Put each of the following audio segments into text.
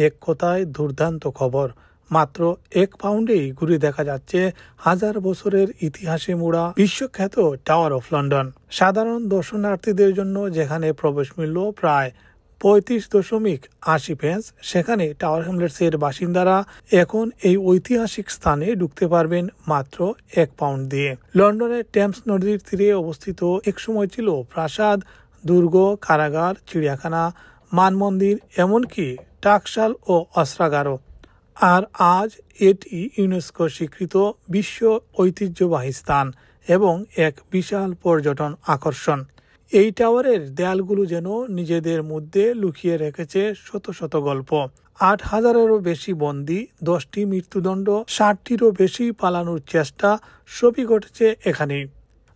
এক কথায় দুর্দান্ত খবর। মাত্র 1 পাউন্ডেই ঘুরে দেখা যাচ্ছে হাজার বছরের ইতিহাসে মোড়া বিশ্বখ্যাত টাওয়ার অফ লন্ডন। সাধারণ দর্শনার্থীদের জন্য যেখানে প্রবেশ মূল্য প্রায় 35.80 পেন্স, সেখানে টাওয়ার হ্যামলেটসের বাসিন্দারা এখন এই ঐতিহাসিক স্থানে ঢুকতে পারবেন মাত্র 1 পাউন্ড দিয়ে। লন্ডনের টেমস নদীর তীরে অবস্থিত একসময় ছিল প্রাসাদ, দুর্গ, কারাগার, চিড়িয়াখানা, মানমন্দির, এমনকি টাকশাল ও অস্ত্রাগারও। আর আজ এটি ইউনেস্কো স্বীকৃত বিশ্ব ঐতিহ্যবাহী স্থান এবং এক বিশাল পর্যটন আকর্ষণ। এই টাওয়ারের দেয়ালগুলো যেন নিজেদের মধ্যে লুকিয়ে রেখেছে শত শত গল্প। 8,000-এরও বেশি বন্দী, 10টি মৃত্যুদণ্ড, 60টিরও বেশি পালানোর চেষ্টা, সবই ঘটেছে এখানেই।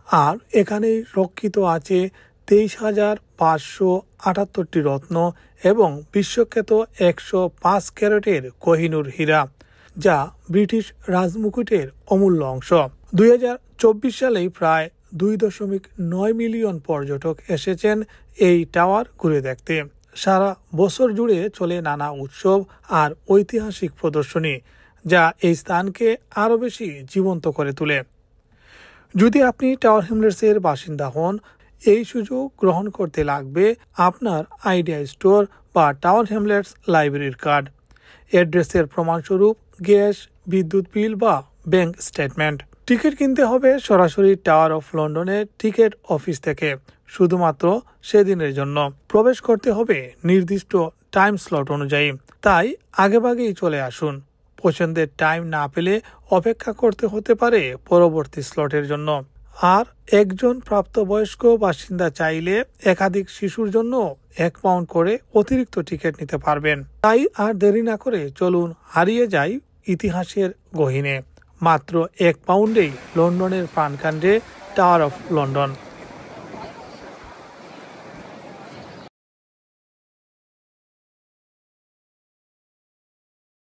আর এখানেই রক্ষিত আছে 23,578টি রত্ন এবং বিশ্বখ্যাত 105 ক্যারেটের কোহিনূর হীরা, যা ব্রিটিশ রাজমুকুটের অমূল্য অংশ। 2024 সালেই প্রায় 2.9 মিলিয়ন পর্যটক এসেছেন এই টাওয়ার ঘুরে দেখতে। সারা বছর জুড়ে চলে নানা উৎসব আর ঐতিহাসিক প্রদর্শনী, যা এই স্থানকে আরও বেশি জীবন্ত করে তোলে। যদি আপনি টাওয়ার হ্যামলেটসের বাসিন্দা হন, এই সুযোগ গ্রহণ করতে লাগবে আপনার আইডিয়া স্টোর বা টাওয়ার হ্যামলেটস লাইব্রেরির কার্ড, অ্যাড্রেসের প্রমাণস্বরূপ গ্যাস, বিদ্যুৎ বিল বা ব্যাংক স্টেটমেন্ট। টিকিট কিনতে হবে সরাসরি টাওয়ার অফ লন্ডনের টিকিট অফিস থেকে, শুধুমাত্র সেদিনের জন্য। প্রবেশ করতে হবে নির্দিষ্ট টাইম স্লট অনুযায়ী, তাই আগেভাগেই চলে আসুন। পছন্দের টাইম না পেলে অপেক্ষা করতে হতে পারে পরবর্তী স্লটের জন্য। আর একজন প্রাপ্তবয়স্ক বাসিন্দা চাইলে একাধিক শিশুর জন্য 1 পাউন্ড করে অতিরিক্ত টিকিট নিতে পারবেন। তাই আর দেরি না করে চলুন হারিয়ে যাই ইতিহাসের গহীনে। মাত্র 1 পাউন্ডেই লন্ডনের প্রাণকেন্দ্রে টাওয়ার অফ লন্ডন।